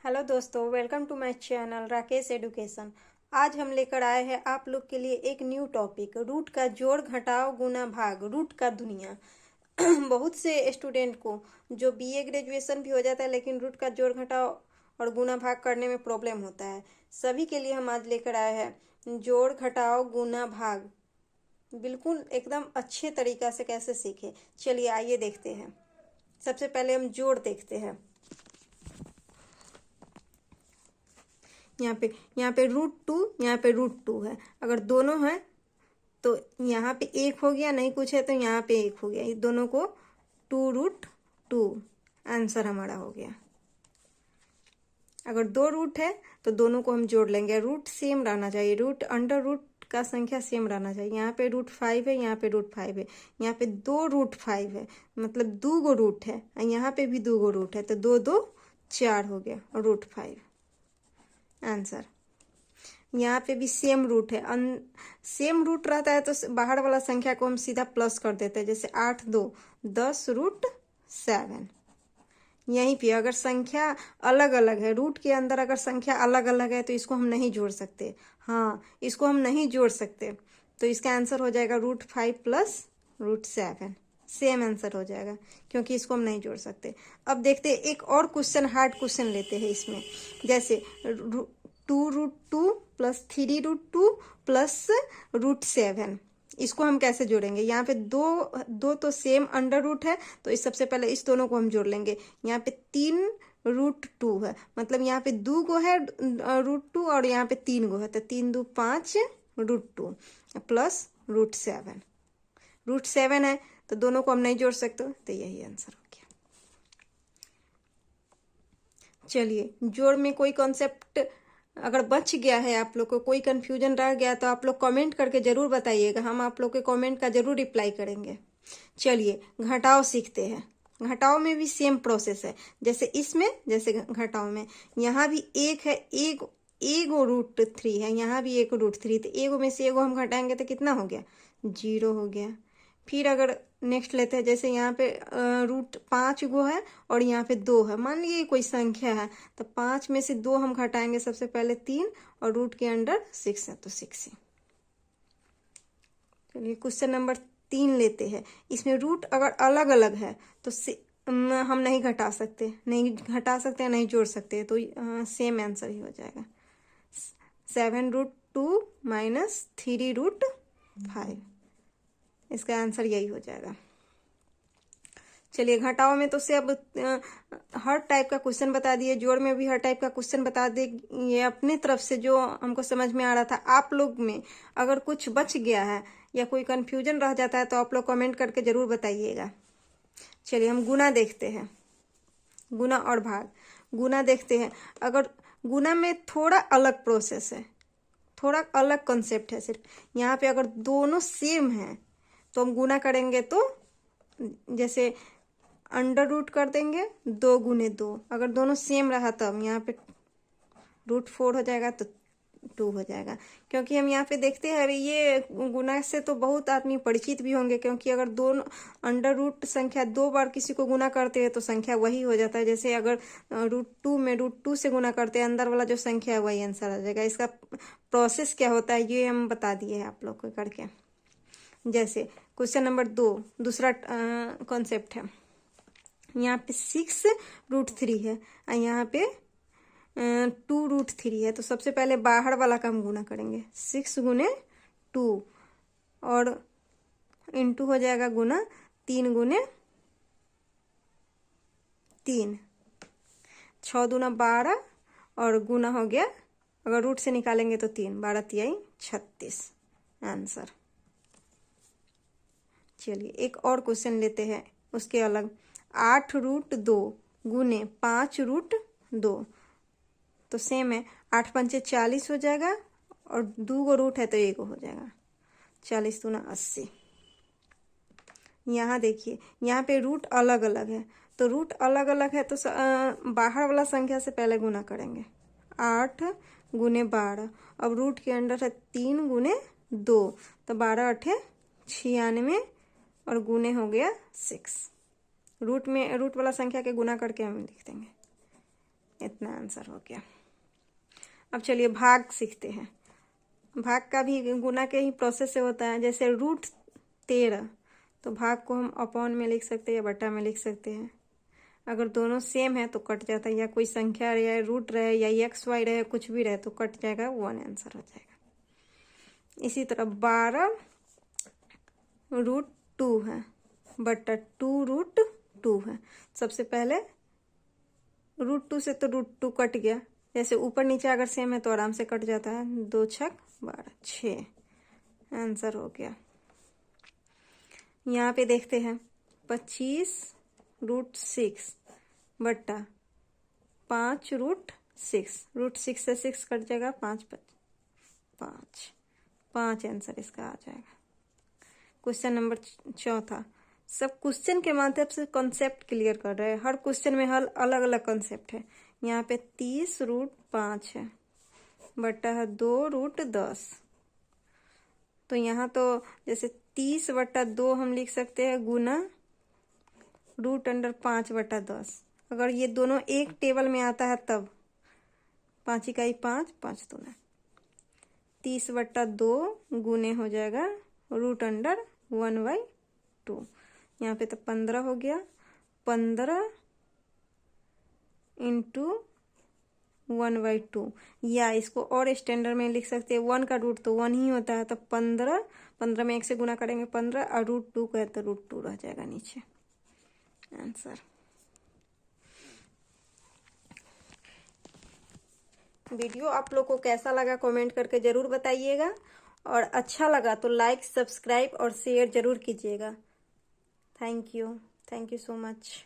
Hello दोस्तों, welcome to my channel Rakesh education. आज हम लेकर आए हैं आप लोग के लिए एक न्यू टॉपिक, रूट का जोड़ घटाव गुना भाग, रूट का दुनिया। बहुत से स्टूडेंट को जो बीए ग्रेजुएशन भी हो जाता है लेकिन रूट का जोड़ घटाव और गुना भाग करने में प्रॉब्लम होता है। सभी के लिए हम आज लेकर आए हैं जोड़ घटाव गुना भाग, बिल्कुल एकदम अच्छे तरीका से कैसे सीखे। चलिए आइए देखते हैं। सबसे पहले हम जोड़ देखते हैं। यहाँ पे √2, यहाँ पे √2 है। अगर दोनों है तो यहाँ पे एक हो गया, नहीं कुछ है तो यहाँ पे एक हो गया। ये दोनों को 2√2 आंसर हमारा हो गया। अगर दो रूट है तो दोनों को हम जोड़ लेंगे। रूट सेम रहना चाहिए, रूट अंडर रूट का संख्या सेम रहना चाहिए। यहाँ पे √5 है, यहाँ पे √5 है, यहाँ पे 2√5 है, मतलब 2 गो रूट है। यहाँ पे भी 2 गो रूट है तो 2 2 4 हो गया और √5 आंसर। यहाँ पे भी सेम रूट है। सेम रूट रहता है तो बाहर वाला संख्या को हम सीधा प्लस कर देते हैं। जैसे 8 2 10√7। यहीं पे अगर संख्या अलग अलग है, रूट के अंदर अगर संख्या अलग अलग है तो इसको हम नहीं जोड़ सकते। हाँ, इसको हम नहीं जोड़ सकते तो इसका आंसर हो जाएगा √5 + √7। सेम आंसर हो जाएगा क्योंकि इसको हम नहीं जोड़ सकते। अब देखते हैं एक और क्वेश्चन, हार्ड क्वेश्चन लेते हैं इसमें। जैसे 2√2 + 3√2 + √7, इसको हम कैसे जोड़ेंगे। यहाँ पे दो दो तो सेम अंडर रूट है तो इस सबसे पहले इस दोनों को हम जोड़ लेंगे। यहाँ पे 3√2 है, मतलब यहाँ पे 2 गो है √2 और यहाँ पे 3 गो है तो 3 2 5 √2 + √7। √7 है तो दोनों को हम नहीं जोड़ सकते तो यही आंसर हो गया। चलिए, जोड़ में कोई कॉन्सेप्ट अगर बच गया है, आप लोग को कोई कंफ्यूजन रह गया तो आप लोग कमेंट करके जरूर बताइएगा, हम आप लोग के कमेंट का जरूर रिप्लाई करेंगे। चलिए घटाव सीखते हैं। घटाव में भी सेम प्रोसेस है जैसे इसमें, जैसे घटाव में यहाँ भी एक है, एगो √3 है, यहाँ भी एक √3, तो एगो में से एगो हम घटाएंगे तो कितना हो गया, 0 हो गया। फिर अगर नेक्स्ट लेते हैं, जैसे यहाँ पे √5 गो है और यहाँ पे 2 है। मान लीजिए कोई संख्या है तो 5 में से 2 हम घटाएंगे, सबसे पहले 3 और रूट के अंडर 6 है तो 6 ही। चलिए क्वेश्चन नंबर 3 लेते हैं। इसमें रूट अगर अलग अलग है तो हम नहीं घटा सकते, नहीं जोड़ सकते, तो सेम आंसर ही हो जाएगा। 7√2 - 3√5, इसका आंसर यही हो जाएगा। चलिए घटाव में तो से अब हर टाइप का क्वेश्चन बता दिए, जोड़ में भी हर टाइप का क्वेश्चन बता दे। ये अपने तरफ से जो हमको समझ में आ रहा था। आप लोग में अगर कुछ बच गया है या कोई कंफ्यूजन रह जाता है तो आप लोग कमेंट करके जरूर बताइएगा। चलिए हम गुना देखते हैं, गुना और भाग। गुना देखते हैं। अगर गुना में थोड़ा अलग प्रोसेस है, थोड़ा अलग कॉन्सेप्ट है। सिर्फ यहाँ पे अगर दोनों सेम हैं तो हम गुना करेंगे तो जैसे अंडर रूट कर देंगे 2 × 2। अगर दोनों सेम रहा तब यहाँ पे √4 हो जाएगा तो 2 हो जाएगा। क्योंकि हम यहाँ पे देखते हैं, अभी ये गुना से तो बहुत आदमी परिचित भी होंगे, क्योंकि अगर दोनों अंडर रूट संख्या 2 बार किसी को गुना करते हैं तो संख्या वही हो जाता है। जैसे अगर √2 में √2 से गुना करते हैं, अंदर वाला जो संख्या है वही आंसर आ जाएगा। इसका प्रोसेस क्या होता है ये हम बता दिए हैं आप लोग को करके। जैसे क्वेश्चन नंबर 2 दूसरा कॉन्सेप्ट है। यहाँ पे 6√3 है और यहाँ पे 2√3 है, तो सबसे पहले बाहर वाला का हम गुना करेंगे। 6 × 2 और इंटू हो जाएगा गुना 3 × 3, 6 दूना 12 और गुना हो गया, अगर रूट से निकालेंगे तो 3, 12 3 36 आंसर। चलिए एक और क्वेश्चन लेते हैं उसके अलग। 8√2 × 5√2, तो सेम है। 8 पंचे 40 हो जाएगा और 2 गो रूट है तो 1 हो जाएगा। 40 दूना 80। यहाँ देखिए, यहाँ पे रूट अलग अलग है, तो रूट अलग अलग है तो बाहर वाला संख्या से पहले गुना करेंगे। 8 × 12, अब रूट के अंदर है 3 × 2 तो 12 8 96 और गुने हो गया 6। रूट वाला संख्या के गुना करके हम लिख देंगे। इतना आंसर हो गया। अब चलिए भाग सीखते हैं। भाग का भी गुना के ही प्रोसेस से होता है। जैसे √13, तो भाग को हम अपॉन में लिख सकते हैं या बटा में लिख सकते हैं। अगर दोनों सेम है तो कट जाता है, या कोई संख्या रहे या रूट रहे या XY रहे कुछ भी रहे तो कट जाएगा, 1 आंसर हो जाएगा। इसी तरह 12√2 है बटा 2√2 है। सबसे पहले √2 से तो √2 कट गया, जैसे ऊपर नीचे अगर सेम है तो आराम से कट जाता है। 2 × 12, 6 आंसर हो गया। यहाँ पे देखते हैं 25√6 बटा 5√6। √6 से 6 कट जाएगा, 5 आंसर इसका आ जाएगा। Question number 4। सब क्वेश्चन के माध्यम से कॉन्सेप्ट क्लियर कर रहे हैं। हर क्वेश्चन में हल अलग अलग कॉन्सेप्ट है। यहाँ पे 30√5 है बटा है 2√10। तो यहाँ तो जैसे 30/2 हम लिख सकते हैं गुना √5/10। अगर ये दोनों एक टेबल में आता है तब 5 × 5, 5 दूना 30/2 गुने हो जाएगा √1/2। यहाँ पे तो 15 हो गया। 15 × 1/2, या इसको और स्टैंडर्ड में लिख सकते हैं। 1 का रूट तो 1 ही होता है, तो 15 में 1 से गुना करेंगे 15, और √2 का है तो √2 रह जाएगा नीचे आंसर। वीडियो आप लोग को कैसा लगा कमेंट करके जरूर बताइएगा, और अच्छा लगा तो लाइक, सब्सक्राइब और शेयर जरूर कीजिएगा। Thank you so much.